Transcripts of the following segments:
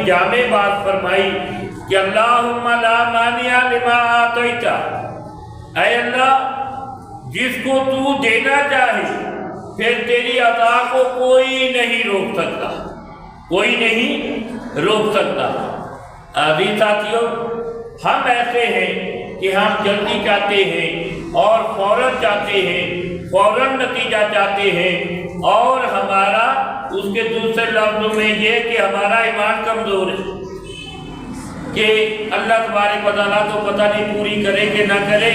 बड़ी जामे बात फरमाई कि अल्लाहुम्मा ला मानिया लिमा आतैता, ऐ अल्लाह जिसको तू देना चाहे फिर तेरी अता को कोई नहीं रोक सकता, कोई नहीं रोक सकता। अभी साथियों, हम ऐसे हैं कि हम जल्दी चाहते हैं और फौरन चाहते हैं, फौरन नतीजा चाहते हैं, और हमारा उसके दूसरे लफ्ज़ों में ये कि हमारा ईमान कमज़ोर है कि अल्लाह तबारक व तआला तो पता नहीं पूरी करे कि ना करे,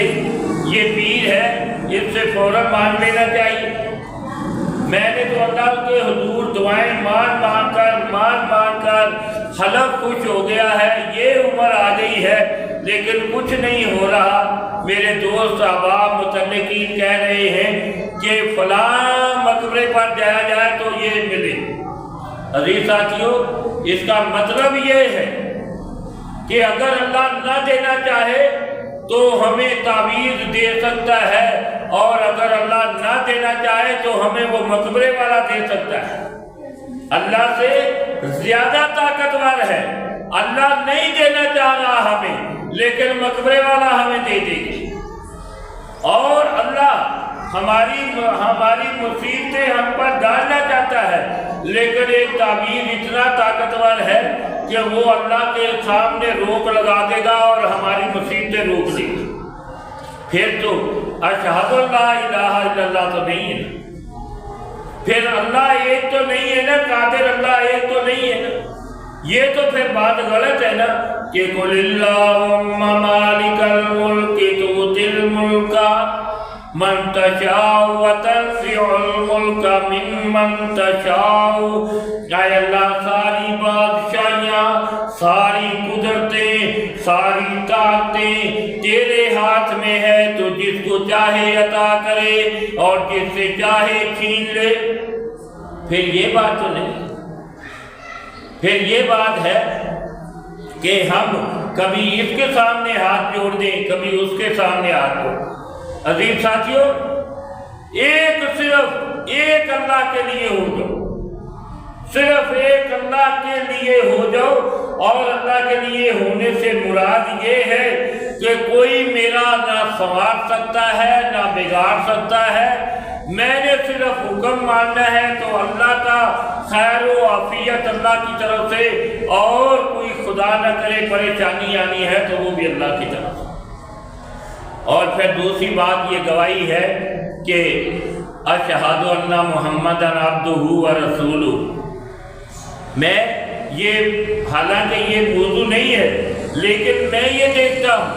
ये पीर है, इससे फौरन मान लेना चाहिए। मैंने तो अल्लाह के हुजूर दुआएं मान कर हलफ खुश हो गया है, ये उम्र आ गई है लेकिन कुछ नहीं हो रहा। मेरे दोस्त अहबाब मुतल्लिकीन कह रहे हैं कि फलां मकबरे पर जाया जाए तो ये मिले। अजीज साथियों, इसका मतलब ये है कि अगर अल्लाह ना देना चाहे तो हमें तावीज़ दे सकता है, और अगर अल्लाह ना देना चाहे तो हमें वो मकबरे वाला दे सकता है। अल्लाह से ज्यादा ताकतवर है। अल्लाह नहीं देना चाह रहा हमें, लेकिन मकबरे वाला हमें दे देगा। और अल्लाह हमारी मुसीबतें हम पर डालना चाहता है, लेकिन एक ताबीर इतना ताकतवर है कि वो अल्लाह के सामने रोक लगा देगा और हमारी मुसीबतें रोक देगी। फिर तो अशहदु अल्ला इलाहा इल्लल्लाह तो नहीं है ना, फिर अल्लाह एक तो नहीं है ना, कादिर अल्लाह एक तो नहीं है ना, ये तो फिर बात गलत है ना कि कुलिल्लाहुम्मा मालिकल मुल्की तुतिल मुल्का मन तशाउ व तंज़िउल मुल्का मिम्मन तशाउ। अल्लाह सारी बादशाहियाँ, सारी कुदरतें, सारी ताकतें तेरे हाथ में है, तो जिसको चाहे अता करे और जिससे चाहे छीन ले। फिर ये बात तो नहीं, फिर ये बात है कि हम कभी इसके सामने हाथ जोड़ दें, कभी उसके सामने हाथ जोड़। अजीज साथियों, सिर्फ एक अल्लाह के लिए हो जाओ, सिर्फ एक अल्लाह के लिए हो जाओ। और अल्लाह के लिए होने से मुराद ये है कि कोई मेरा ना संवार सकता है ना बिगाड़ सकता है, मैंने सिर्फ हुक्म मानना है तो अल्लाह का खैर व आफियत अल्लाह की तरफ से, और कोई खुदा न करे परेशानी आनी है तो वो भी अल्लाह की तरफ। और फिर दूसरी बात ये गवाही है कि अशहदु अन्ना मुहम्मदन अब्दुहु व रसूलुहु। मैं ये, हालांकि ये मौजू नहीं है, लेकिन मैं ये देखता हूँ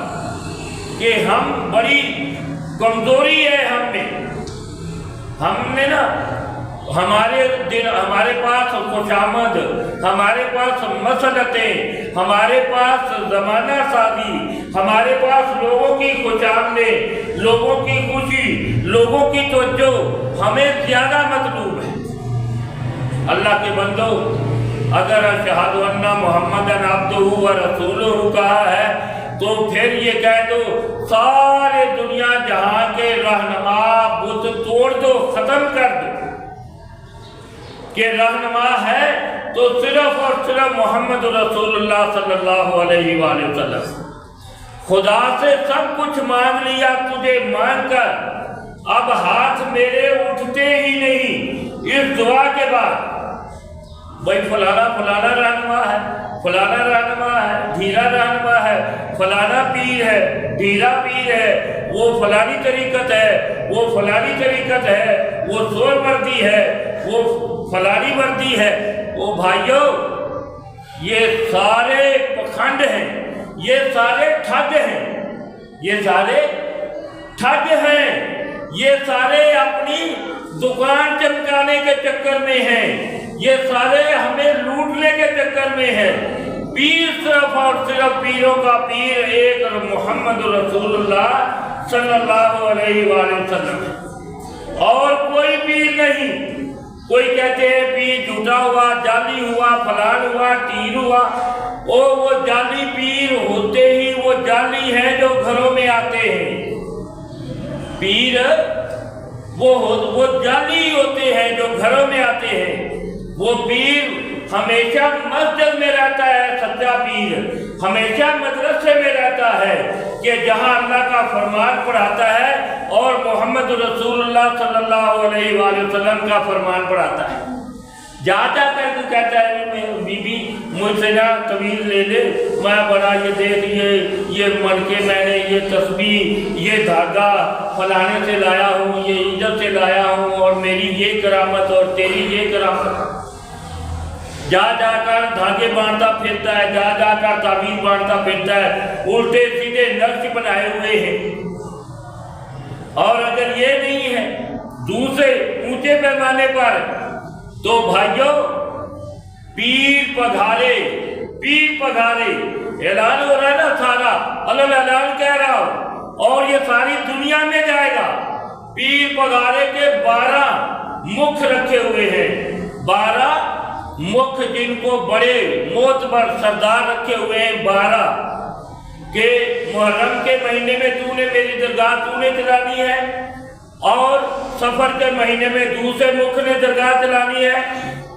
कि हम बड़ी कमजोरी है हमने ना, हमारे पास खुशामद, हमारे पास मसलतें, हमारे पास ज़माना साजी, हमारे पास लोगों की खुशामदे, लोगों की खुशी, लोगों की तवज्जो हमें ज़्यादा मतलूब है। अल्लाह के बंदो, अगर अशहदु अन्ना मुहम्मदन अब्दुहु व रसूलुहु कहा है तो फिर ये कह दो सारे दुनिया जहां के रहनुमा बुत तोड़ दो, खत्म कर दो, कि रहनुमा है तो सिर्फ और सिर्फ मोहम्मद रसूलुल्लाह सल्लल्लाहु अलैहि वसल्लम। खुदा से सब कुछ मांग लिया तुझे मांगकर, अब हाथ मेरे उठते ही नहीं इस दुआ के बाद, भाई फलाना रहनुमा है, फलाना रहनुमा है, धीरा रहनुमा है, फलाना पीर है, धीरा पीर है, वो फलानी तरीकत है, वो फलानी तरीकत है, वो सोर वर्दी है, वो फलानी वर्दी है। वो भाइयों, ये सारे पखंड हैं, ये सारे ठग हैं, ये सारे ठग हैं, ये सारे अपनी दुकान चमकाने के चक्कर में हैं, ये सारे हमें लूटने के चक्कर में है। पीर सिर्फ और सिर्फ पीरों का पीर एक मोहम्मद रसूलुल्लाह सल्लल्लाहु अलैहि वसल्लम, और कोई पीर नहीं। कोई कहते हैं पीर झूठा हुआ, जाली हुआ, फलान हुआ, तीर हुआ। वो जाली पीर होते ही वो जाली हैं जो घरों में आते हैं। पीर वो जाली होते हैं जो घरों में आते हैं। वो पीर हमेशा मस्जिद में रहता है, پیر ہمیشہ مدرسے میں رہتا ہے کہ جہاں اللہ کا فرمان پڑھاتا ہے اور محمد رسول اللہ صلی اللہ علیہ وآلہ وسلم کا فرمان پڑھاتا ہے۔ جا کر تو کہتا ہے بی بی مجھ سے نہ طویل لے لے، میں بڑا یہ دیکھ یہ من کے میں نے یہ تسبیح یہ دھاگا فلانے سے لایا ہوں، یہ ادھر سے لایا ہوں، اور میری یہ کرامت اور تیری یہ کرامت۔ جا کر دھاگے باندھتا پھرتا ہے، جا کر تعبیر باندھتا پھرتا ہے، الٹے سیدھے نقش بنائے ہوئے ہیں۔ اور اگر یہ نہیں ہے دوسرے اونچے پیمانے پر تو بھائیوں پیر پگھارے اعلان ہو رہا ہے نا، سارا اعلان کہہ رہا ہوں، اور یہ ساری دنیا میں جائے گا۔ پیر پگھارے کے 12 مکھ رکھے ہوئے ہیں، 12 مکھ جن کو بڑے معتبر سردار رکھے ہوئے ہیں 12 کہ محرم کے مہینے میں تو نے میری درگاہ تو نے چلانی ہے، اور سفر کے مہینے میں دوسرے مکھ نے درگاہ چلانی ہے،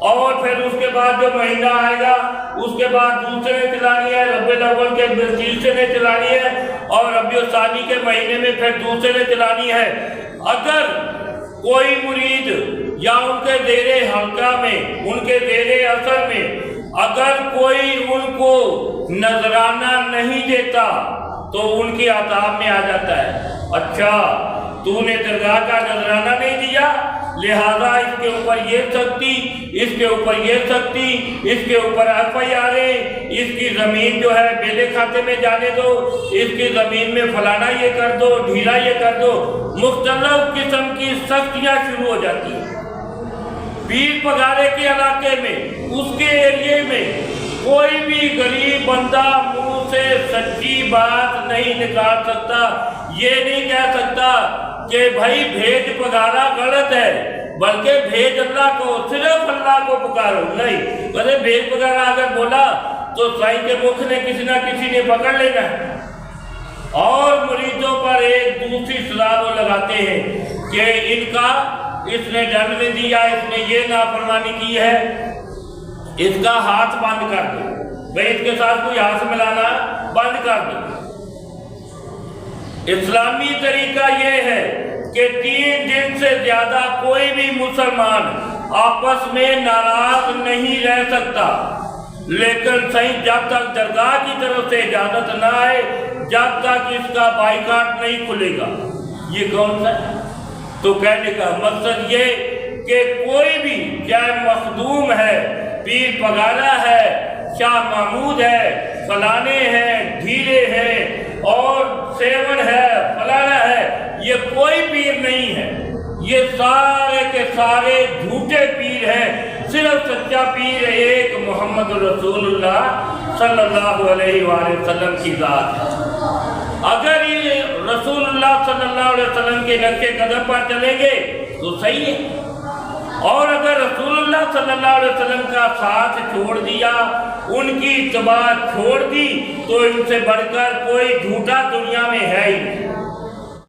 اور پھر اس کے بعد جو مہینہ آئے گا اس کے بعد دوسرے نے چلانی ہے، ربیع الاول کے تیسرے نے چلانی ہے، اور ربیع الثانی کے مہینے میں پھر دوسرے نے چلانی ہے۔ اگر کوئی مرید یا ان کے زیر حلقہ میں، ان کے زیر اثر میں اگر کوئی ان کو نذرانہ نہیں دیتا تو ان کی عذاب میں آ جاتا ہے۔ اچھا تو نے درگاہ کا نذرانہ نہیں دیا، لہذا اس کے اوپر یہ سختی، اس کے اوپر یہ سختی، اس کے اوپر FIR، اس کی زمین جو ہے بیلے کھاتے میں جانے دو، اس کی زمین میں فلانا یہ کر دو، ڈھیلا یہ کر دو، مختلف قسم کی سختیاں شروع ہو جاتی ہیں۔ پیر پگھارے کے علاقے میں، اس کے ایریے میں کوئی بھی غریب بندہ منہ سے سچی بات نہیں نکال سکتا، یہ نہیں کہہ سکتا کہ بھائی بھیج پگارا غلط ہے، بلکہ بھیج اللہ کو، صرف اللہ کو پکارو۔ نہیں، ویسے بھیج پگارا اگر بولا تو سائیں کے مکھ نے کسی نہ کسی نے پکڑ لینا ہے، اور مریدوں پر ایک دوسری سزا وہ لگاتے ہیں کہ ان کا اس نے ڈنڈ نہیں دیا، اس نے یہ نافرمانی کی ہے، اس کا ہاتھ بند کر دو، بھائی اس کے ساتھ کوئی ہاتھ ملانا بند کر دو۔ اسلامی طریقہ یہ ہے کہ 3 دن سے زیادہ کوئی بھی مسلمان آپس میں ناراض نہیں رہ سکتا، لیکن صحیح جب تک درگاہ کی طرف سے اجازت نہ آئے، جب تک اس کا بائیکاٹ نہیں کھلے گا۔ یہ کون سا ہے؟ تو کہنے کا مقصد یہ کہ کوئی بھی چاہے مخدوم ہے، پیر پگارا ہے، شاہ محمود ہے، فلانے ہیں، ڈھیلے ہیں، اور سیون ہے، فلانا ہے، یہ کوئی پیر نہیں ہے، یہ سارے کے سارے جھوٹے پیر ہیں۔ صرف سچا پیر ایک محمد رسول اللہ صلی اللہ علیہ وآلہ وسلم کی ذات ہے۔ اگر یہ رسول اللہ صلی اللہ علیہ وسلم کے نقش قدم پر چلیں گے تو صحیح ہے، اور اگر رسول اللہ صلی اللہ علیہ وسلم کا ساتھ چھوڑ دیا، ان کی اتباع چھوڑ دی، تو ان سے بڑھ کر کوئی جھوٹا دنیا میں ہے ہی نہیں۔